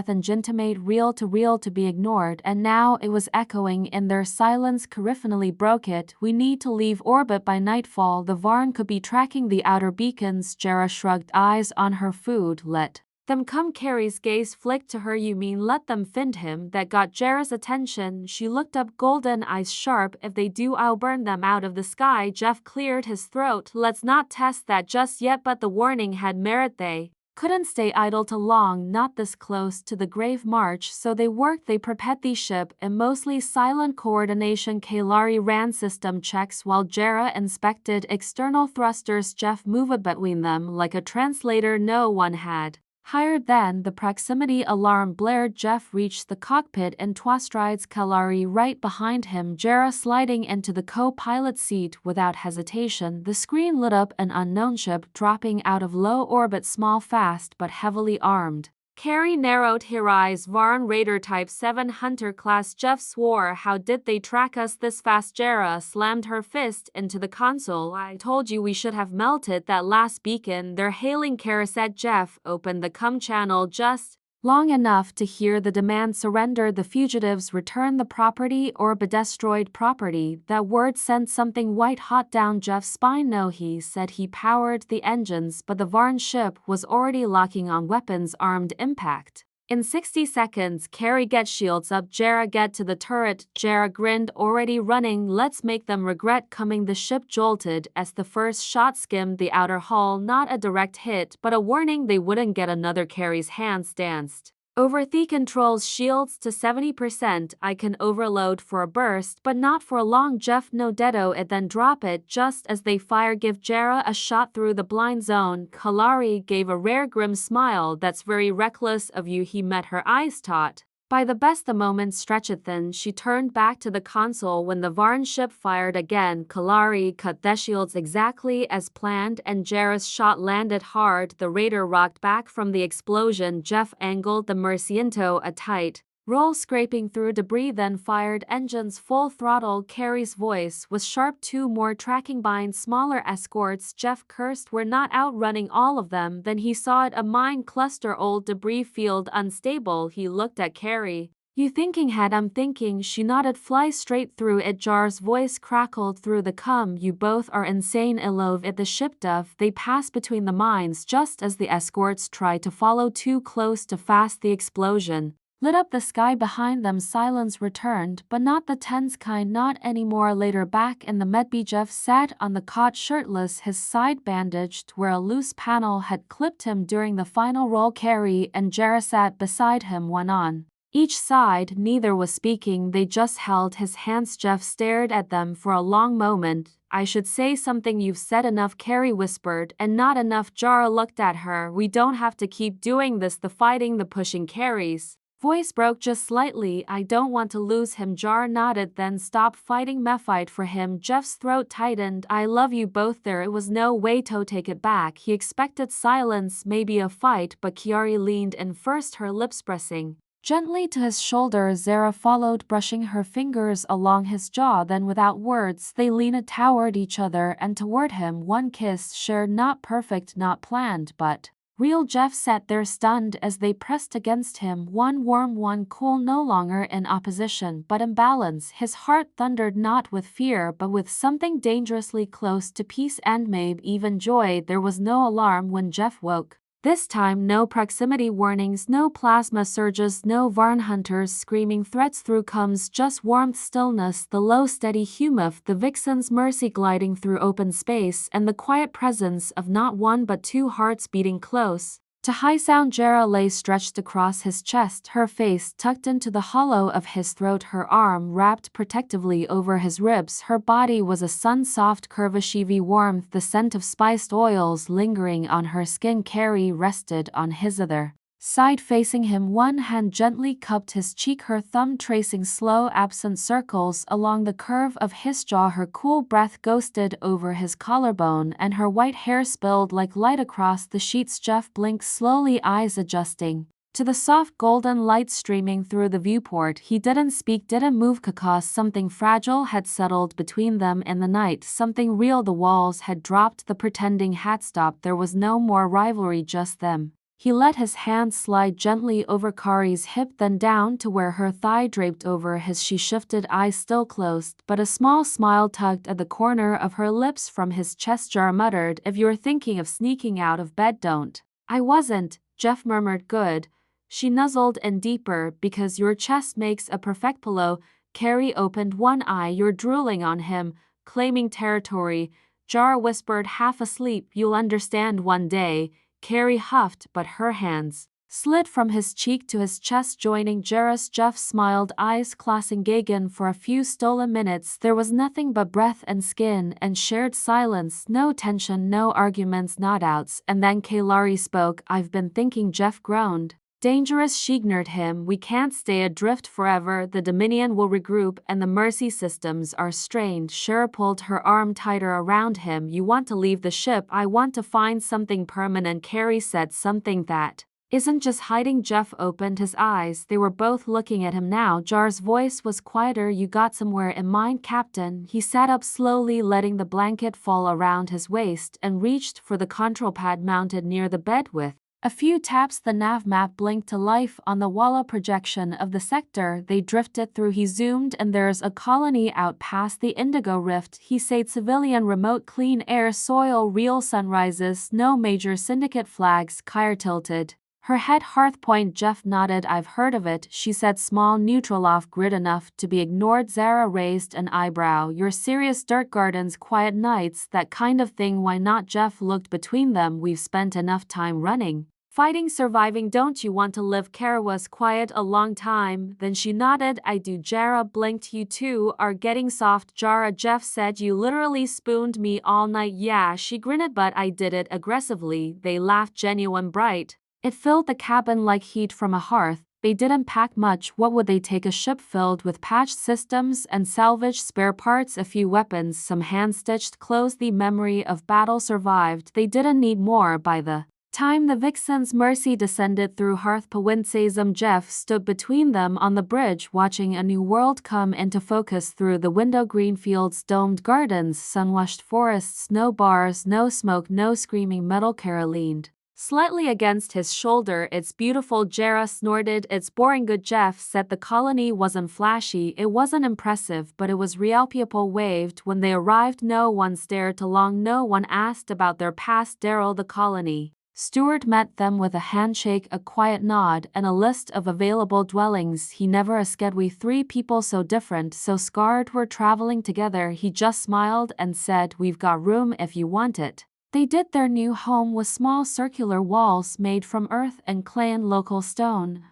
made real to be ignored, and now it was echoing in their silence. Kari finally broke it. We need to leave orbit by nightfall. The Varn could be tracking the outer beacons. Jera shrugged, eyes on her food. Let them come. Kari's gaze flicked to her. You mean let them find him? That got Jera's attention. She looked up, golden eyes sharp. If they do, I'll burn them out of the sky. Jeff cleared his throat. Let's not test that just yet, but the warning had merit. They couldn't stay idle too long, not this close to the grave march, so they worked. They prepared the ship in mostly silent coordination. Kalari ran system checks while Jera inspected external thrusters. Jeff moved between them like a translator no one had hired. Then the proximity alarm blared. Jeff reached the cockpit in 2 strides, Kalari right behind him, Jera sliding into the co-pilot seat without hesitation. The screen lit up, an unknown ship dropping out of low orbit, small, fast, but heavily armed. Kari narrowed her eyes. Varn Raider Type 7 Hunter class. Jeff swore. How did they track us this fast? Jera slammed her fist into the console. I told you we should have melted that last beacon. They're hailing. Kara said. Jeff opened the comm channel just long enough to hear the demand: surrender the fugitives, return the property, or be destroyed. Property. That word sent something white hot down Jeff's spine. No, he said he powered the engines, but the Varn ship was already locking on weapons. Armed impact. In 60 seconds, Kari get shields up. Jera get to the turret. Jera grinned. Already running. Let's make them regret coming. The ship jolted as the first shot skimmed the outer hull. Not a direct hit, but a warning they wouldn't get another. Kari's hands danced over the controls. Shields to 70%. I can overload for a burst, but not for long. Jeff no dedo it, then drop it just as they fire. Give Jera a shot through the blind zone. Kalari gave a rare grim smile. That's very reckless of you. He met her eyes taut by the best. The moment stretched thin. She turned back to the console when the Varn ship fired again. Kalari cut the shields exactly as planned, and Jera's shot landed hard. The Raider rocked back from the explosion. Jeff angled the Mercy into a tight roll, scraping through debris, then fired engines full throttle. Kari's voice was sharp. 2 more tracking binds, smaller escorts. Jeff cursed. We're not outrunning all of them. Then he saw it, a mine cluster, old debris field, unstable. He looked at Kari. You thinking head? I'm thinking. She nodded. Fly straight through it. Jar's voice crackled through the comm. You both are insane. Ilove it. The ship dove. They passed between the mines just as the escorts tried to follow too close to fast. The explosion lit up the sky behind them. Silence returned, but not the tense kind, not anymore. Later, back in the medbay, Jeff sat on the cot shirtless, his side bandaged where a loose panel had clipped him during the final roll. Kari and Jera sat beside him, one on each side. Neither was speaking, they just held his hands. Jeff stared at them for a long moment. I should say something. You've said enough, Kari whispered, and not enough. Jera looked at her. We don't have to keep doing this, the fighting, the pushing. Kari's voice broke just slightly. I don't want to lose him. Jar nodded. Then stop fighting. Me fight for him. Jeff's throat tightened. I love you both. There was no way to take it back. He expected silence, maybe a fight, but Kari leaned in first, her lips pressing gently to his shoulder. Zara followed, brushing her fingers along his jaw. Then without words, they leaned toward each other and toward him. One kiss shared, not perfect, not planned, but real. Jeff sat there stunned as they pressed against him, one warm, one cool, no longer in opposition but in balance. His heart thundered, not with fear but with something dangerously close to peace and maybe even joy. There was no alarm when Jeff woke. This time, no proximity warnings, no plasma surges, no Varn hunters screaming threats through comms, just warmth, stillness, the low steady hum of the Vixen's Mercy gliding through open space, and the quiet presence of not one but 2 hearts beating close to high sound. Jera lay stretched across his chest, her face tucked into the hollow of his throat, her arm wrapped protectively over his ribs. Her body was a sun-soft curvashivy warmth, the scent of spiced oils lingering on her skin. Kari rested on his other side facing him, one hand gently cupped his cheek, her thumb tracing slow, absent circles along the curve of his jaw. Her cool breath ghosted over his collarbone, and her white hair spilled like light across the sheets. Jeff blinked slowly, eyes adjusting to the soft golden light streaming through the viewport. He didn't speak, didn't move, because something fragile had settled between them in the night, something real. The walls had dropped, the pretending had stopped. There was no more rivalry, just them. He let his hand slide gently over Kari's hip, then down to where her thigh draped over his. She shifted, eyes still closed, but a small smile tugged at the corner of her lips. From his chest, Jar muttered, "If you're thinking of sneaking out of bed, don't." "I wasn't," Jeff murmured. "Good." She nuzzled in deeper, "because your chest makes a perfect pillow." Kari opened one eye. "You're drooling on him, claiming territory." Jar whispered, half asleep. "You'll understand one day." Kari huffed, but her hands slid from his cheek to his chest, joining Jarrah's. Jeff smiled, eyes closing again. For a few stolen minutes there was nothing but breath and skin and shared silence, no tension, no arguments, not outs. And then Kalari spoke. "I've been thinking," Jeff groaned. "Dangerous," she ignored him. "We can't stay adrift forever. The Dominion will regroup and the Mercy systems are strained." Shara pulled her arm tighter around him. "You want to leave the ship. I want to find something permanent." Kari said, "Something that isn't just hiding." Jeff opened his eyes. They were both looking at him now. Jar's voice was quieter. "You got somewhere in mind, Captain." He sat up slowly, letting the blanket fall around his waist, and reached for the control pad mounted near the bed. With a few taps, the nav map blinked to life on the wall, a projection of the sector they drifted through. He zoomed, and there's a colony out past the Indigo Rift. He said, "Civilian, remote, clean air, soil, real sunrises, no major syndicate flags." Kari tilted her head. "Hearthpoint?" Jeff nodded. "I've heard of it," she said, small, neutral, off-grid enough to be ignored. Zara raised an eyebrow. "You're serious? Dirt gardens, quiet nights, that kind of thing. Why not?" Jeff looked between them. "We've spent enough time running, fighting, surviving. Don't you want to live?" Kara was quiet a long time, then she nodded. "I do." Jarrah blinked. "You two are getting soft." Jarrah, Jeff said, "You literally spooned me all night." "Yeah," she grinned, "but I did it aggressively." They laughed, genuine, bright. It filled the cabin like heat from a hearth. They didn't pack much. What would they take? A ship filled with patched systems and salvaged spare parts, a few weapons, some hand-stitched clothes. The memory of battle survived. They didn't need more. By the time the Vixen's Mercy descended through Hearth Pawinsism, Jeff stood between them on the bridge, watching a new world come into focus through the window. Green fields, domed gardens, sun-washed forests, no bars, no smoke, no screaming metal. Kara leaned slightly against his shoulder. "It's beautiful." Jarrah snorted. "It's boring." "Good." Jeff said. "The colony wasn't flashy, it wasn't impressive, but it was real." People waved when they arrived. No one stared too long, no one asked about their past. Daryl, the colony steward, met them with a handshake, a quiet nod, and a list of available dwellings. He never escaped. "We three people so different, so scarred, we're traveling together." He just smiled and said, "We've got room if you want it." They did. Their new home was small, circular walls made from earth and clay and local stone,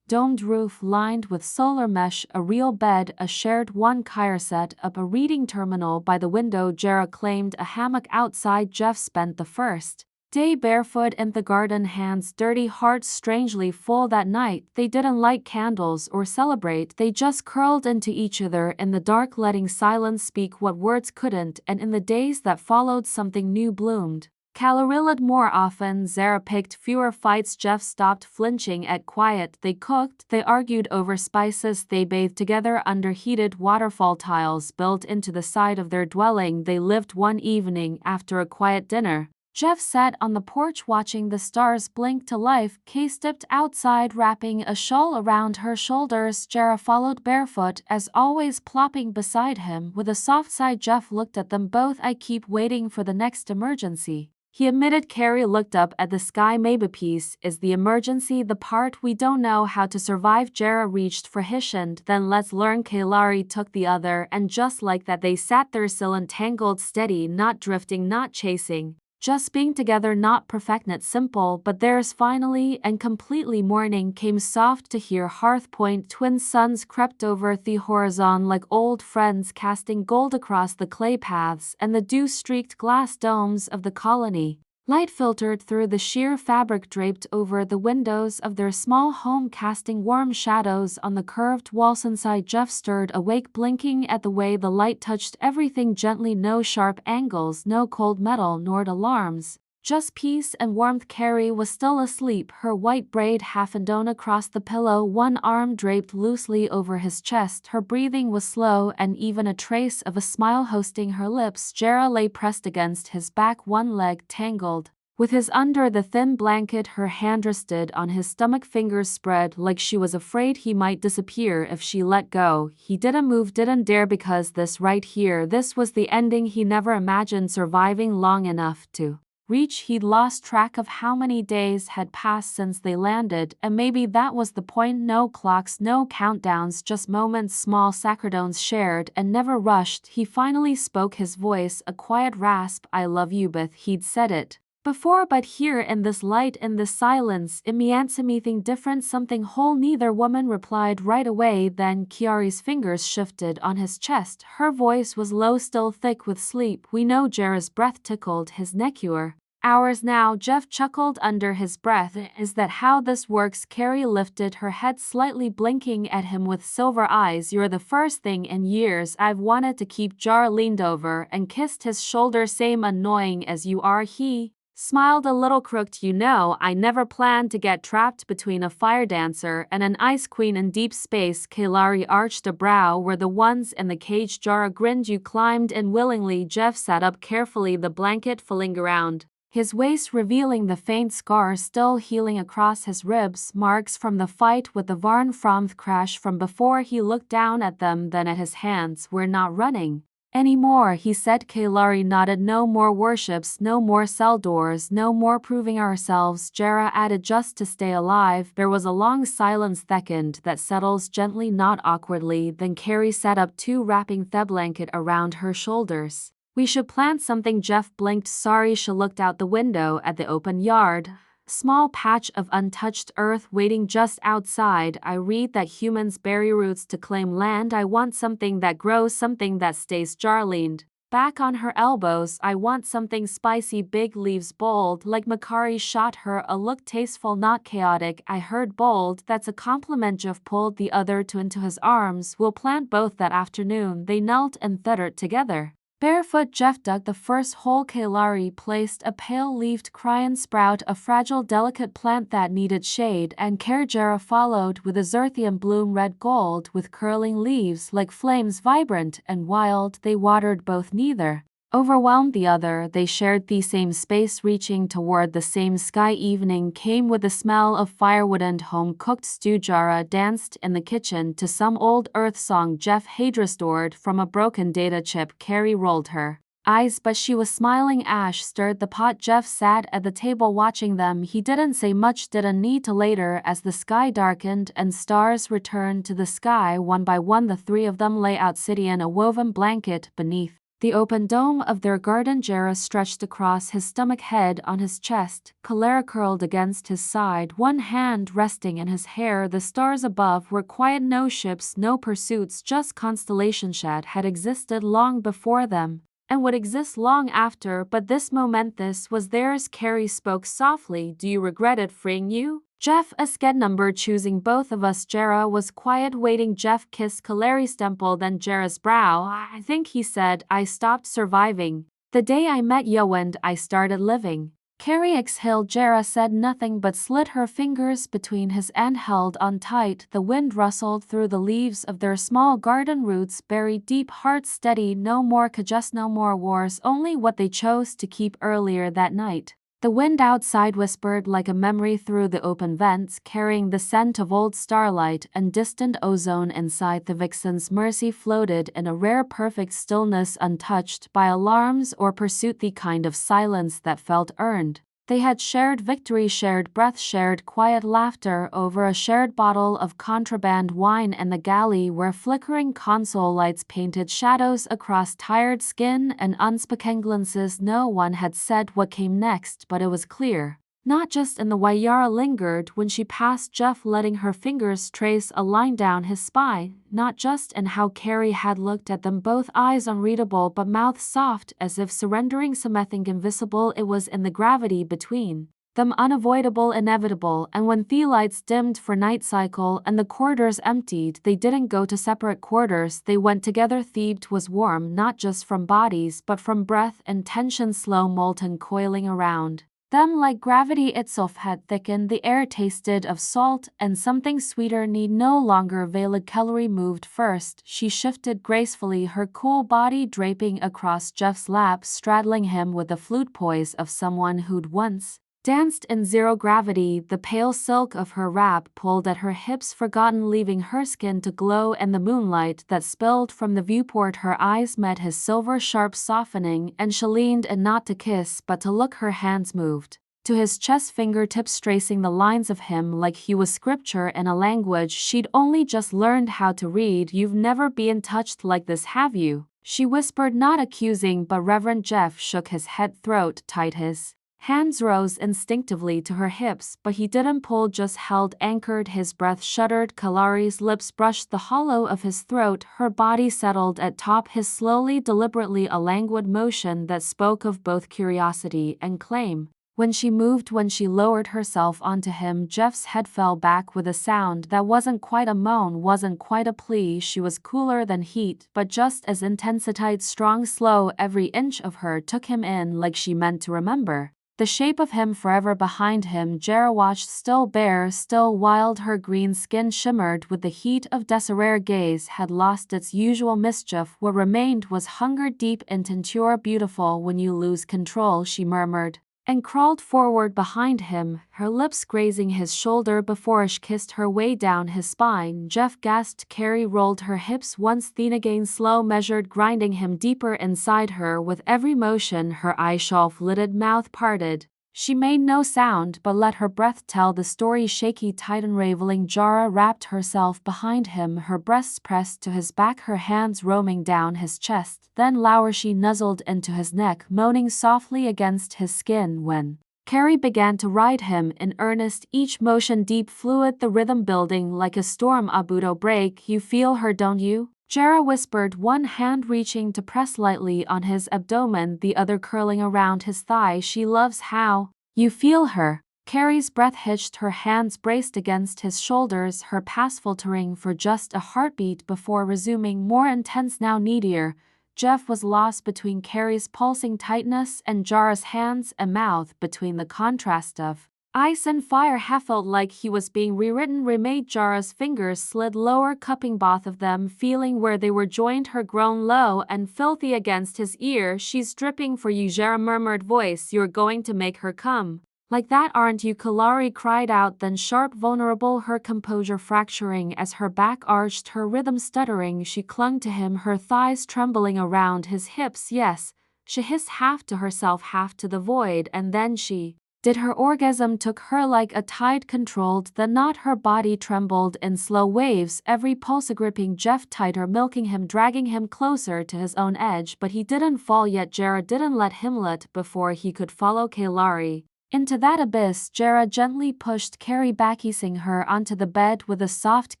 domed roof lined with solar mesh, a real bed, a shared one. Kara set up a reading terminal by the window. Jarrah claimed a hammock outside. Jeff spent the first day barefoot in the garden, hands dirty, hearts strangely full. That night they didn't light candles or celebrate. They just curled into each other in the dark, letting silence speak what words couldn't. And in the days that followed, something new bloomed. Kalari led more often. Zara picked fewer fights. Jeff stopped flinching at quiet. They cooked, they argued over spices, they bathed together under heated waterfall tiles built into the side of their dwelling. They lived. One evening, after a quiet dinner, Jeff sat on the porch watching the stars blink to life. Kay stepped outside, wrapping a shawl around her shoulders. Jarrah followed barefoot, as always, plopping beside him with a soft sigh. Jeff looked at them both. "I keep waiting for the next emergency," he admitted. Kari looked up at the sky. "Maybe peace is the emergency, the part we don't know how to survive." Jarrah reached for his hand. "Then let's learn." Kalari took the other, and just like that they sat there, still entangled, steady, not drifting, not chasing, just being together. Not perfect, not simple, but theirs. Finally and completely. Morning came, soft to hear. Hearthpoint, twin suns crept over the horizon like old friends, casting gold across the clay paths and the dew-streaked glass domes of the colony. Light filtered through the sheer fabric draped over the windows of their small home, casting warm shadows on the curved walls inside. Jeff stirred awake, blinking at the way the light touched everything gently. No sharp angles, no cold metal, nor alarms. Just peace and warmth. Carrie was still asleep, her white braid half undone across the pillow, one arm draped loosely over his chest. Her breathing was slow and even, a trace of a smile hosting her lips. Jera lay pressed against his back, one leg tangled with his under the thin blanket. Her hand rested on his stomach, fingers spread like she was afraid he might disappear if she let go. He didn't move, didn't dare, because this right here, this was the ending he never imagined surviving long enough to reach. He'd lost track of how many days had passed since they landed, and maybe that was the point. No clocks, no countdowns, just moments, small sacridones shared and never rushed. He finally spoke, his voice a quiet rasp. "I love you, Beth." He'd said it before, but here in this light, in this silence, it meant something different, something whole. Neither woman replied right away. Then Kiari's fingers shifted on his chest. Her voice was low, still thick with sleep. "We know." Jera's breath tickled his neck. "You're ours now." Jeff chuckled under his breath. "Is that how this works?" Carrie lifted her head slightly, blinking at him with silver eyes. "You're the first thing in years I've wanted to keep." Jara leaned over and kissed his shoulder. "Same, annoying as you are." He smiled a little crooked. "You know, I never planned to get trapped between a fire dancer and an ice queen in deep space." Kalari arched a brow. "We're the ones in the cage." Jara grinned. "You climbed in willingly." Jeff sat up carefully, the blanket falling around his waist, revealing the faint scars still healing across his ribs, marks from the fight with the Varn from crash from before. He looked down at them, then at his hands. "We're not running anymore," he said. Kalari nodded. "No more worships, no more cell doors, no more proving ourselves." Jera added, "Just to stay alive." There was a long silence, thickened, that settles gently, not awkwardly. Then Carrie sat up too, wrapping the blanket around her shoulders. "We should plant something." Jeff blinked. "Sorry." She looked out the window at the open yard. Small patch of untouched earth waiting just outside. "I read that humans bury roots to claim land. I want something that grows, something that stays." Jar leaned back on her elbows. "I want something spicy, big leaves, bold." Like Makari shot her a look, tasteful, not chaotic. "I heard bold. That's a compliment." Jeff pulled the other two into his arms. "We'll plant both that afternoon." They knelt and thuttered together. Barefoot, Jeff dug the first hole. Kalari placed a pale-leaved crayon sprout, a fragile, delicate plant that needed shade and care. Jera followed with a Zerthium bloom, red gold, with curling leaves like flames, vibrant and wild. They watered both, neither overwhelmed the other. They shared the same space, reaching toward the same sky. Evening came with the smell of firewood and home-cooked stew. Jara danced in the kitchen to some old Earth song Jeff had restored from a broken data chip. Carrie rolled her eyes, but she was smiling. Ash stirred the pot. Jeff sat at the table watching them. He didn't say much, didn't need to. Later, as the sky darkened and stars returned to the sky one by one, the three of them lay out, sitting in a woven blanket beneath the open dome of their garden. Jera stretched across his stomach, head on his chest. Kalara curled against his side, one hand resting in his hair. The stars above were quiet. No ships, no pursuits, just constellation. Shad had existed long before them and would exist long after, but this moment, this was theirs. Carrie spoke softly. "Do you regret it freeing you?" Jeff, a sked number, "Choosing both of us." Jera was quiet, waiting. Jeff kissed Kalari's temple, then Jera's brow. "I think," he said, "I stopped surviving the day I met Yowind. I started living." Carrie exhaled. Jera said nothing but slid her fingers between his and held on tight. The wind rustled through the leaves of their small garden, roots buried deep, hearts steady. No more just no more wars, only what they chose to keep. Earlier that night, the wind outside whispered like a memory through the open vents, carrying the scent of old starlight and distant ozone. Inside, the Vixen's Mercy floated in a rare, perfect stillness, untouched by alarms or pursuit, the kind of silence that felt earned. They had shared victory, shared breath, shared quiet laughter over a shared bottle of contraband wine in the galley where flickering console lights painted shadows across tired skin and unspoken glances. No one had said what came next, but it was clear. Not just in the way Yara lingered when she passed Jeff, letting her fingers trace a line down his spine, not just in how Carrie had looked at them, both eyes unreadable but mouth soft as if surrendering something invisible. It was in the gravity between them, unavoidable, inevitable, and when the lights dimmed for night cycle and the corridors emptied, they didn't go to separate quarters, they went together. Thebes was warm not just from bodies but from breath and tension, slow molten coiling around them like gravity itself had thickened. The air tasted of salt, and something sweeter need no longer veiled. Calorie moved first. She shifted gracefully, her cool body draping across Jeff's lap, straddling him with the flute poise of someone who'd once danced in zero gravity. The pale silk of her wrap pulled at her hips, forgotten, leaving her skin to glow in the moonlight that spilled from the viewport. Her eyes met his, silver sharp, softening, and she leaned, and not to kiss but to look. Her hands moved to his chest, fingertips tracing the lines of him like he was scripture in a language she'd only just learned how to read. "You've never been touched like this, have you?" she whispered, not accusing but reverent. Jeff shook his head, throat tight. His hands rose instinctively to her hips, but he didn't pull, just held, anchored. His breath shuddered. Kalari's lips brushed the hollow of his throat, her body settled atop his slowly, deliberately, a languid motion that spoke of both curiosity and claim. When she moved, when she lowered herself onto him, Jeff's head fell back with a sound that wasn't quite a moan, wasn't quite a plea. She was cooler than heat, but just as intensity, strong, slow. Every inch of her took him in like she meant to remember the shape of him forever. Behind him, Jara watched, still bare, still wild. Her green skin shimmered with the heat of Desiree. Gaze had lost its usual mischief. What remained was hunger, deep, intense. "You're beautiful when you lose control," she murmured, and crawled forward behind him, her lips grazing his shoulder before she kissed her way down his spine. Jeff gasped. Carrie rolled her hips once, then again, slow, measured, grinding him deeper inside her with every motion. Her eye shelf-lidded, mouth parted. She made no sound but let her breath tell the story. Shaky, tight, unraveling. Jara wrapped herself behind him, her breasts pressed to his back, her hands roaming down his chest. Then lower, she nuzzled into his neck, moaning softly against his skin. When Carrie began to ride him in earnest, each motion deep, fluid, the rhythm building like a storm. "Abuto break. You feel her, don't you?" Jara whispered, one hand reaching to press lightly on his abdomen, the other curling around his thigh. "She loves how you feel her." Carrie's breath hitched, her hands braced against his shoulders, her pass faltering for just a heartbeat before resuming, more intense, now needier. Jeff was lost between Carrie's pulsing tightness and Jara's hands and mouth, between the contrast of ice and fire. Half felt like he was being rewritten, remade. Jara's fingers slid lower, cupping both of them, feeling where they were joined. Her groan low and filthy against his ear. "She's dripping for you," Jara murmured, voice, "You're going to make her come like that, aren't you?" Kalari cried out, then sharp, vulnerable, her composure fracturing as her back arched, her rhythm stuttering. She clung to him, her thighs trembling around his hips. "Yes," she hissed, half to herself, half to the void, and then she did. Her orgasm took her like a tide, controlled the knot. Her body trembled in slow waves, every pulse gripping Jeff tighter, milking him, dragging him closer to his own edge. But he didn't fall yet. Jara didn't let him let before he could follow Kalari into that abyss. Jara gently pushed Carrie back, easing her onto the bed with a soft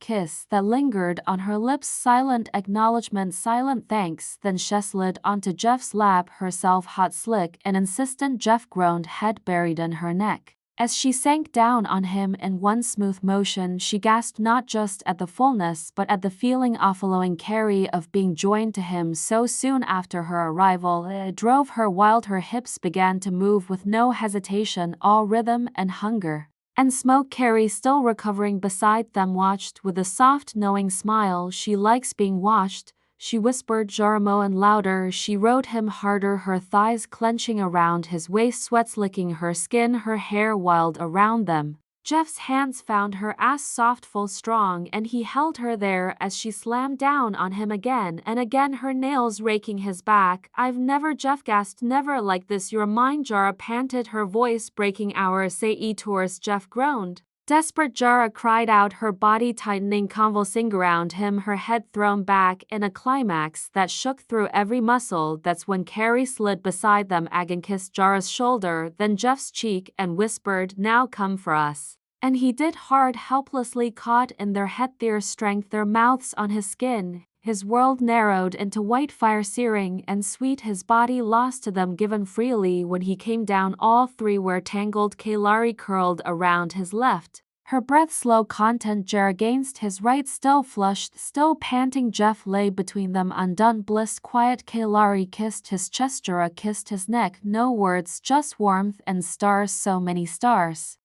kiss that lingered on her lips. Silent acknowledgement, silent thanks. Then she slid onto Jeff's lap, herself hot, slick, and insistent. Jeff groaned, head buried in her neck. As she sank down on him in one smooth motion, she gasped, not just at the fullness but at the feeling of following Carrie, of being joined to him so soon after her arrival. It drove her wild. Her hips began to move with no hesitation, all rhythm and hunger and smoke. Carrie, still recovering beside them, watched with a soft, knowing smile. "She likes being watched," she whispered, Jarmo, and louder. She rode him harder, her thighs clenching around his waist, sweat slicking her skin, her hair wild around them. Jeff's hands found her ass, soft, full, strong, and he held her there as she slammed down on him again and again, her nails raking his back. "I've never," Jeff gasped, "never like this. You're mine." Jara panted, her voice breaking. "Our say tours," Jeff groaned. Desperate Jara cried out, her body tightening, convulsing around him, her head thrown back in a climax that shook through every muscle. That's when Carrie slid beside them. Agan kissed Jara's shoulder, then Jeff's cheek, and whispered, "Now come for us." And he did hard, helplessly caught in their headthier strength, their mouths on his skin. His world narrowed into white fire, searing and sweet, his body lost to them, given freely. When he came down, all three were tangled. Kalari curled around his left, her breath slow, content Jara against his right, still flushed, still panting. Jeff lay between them, undone bliss, quiet. Kalari kissed his chest, Jara kissed his neck. No words, just warmth and stars, so many stars.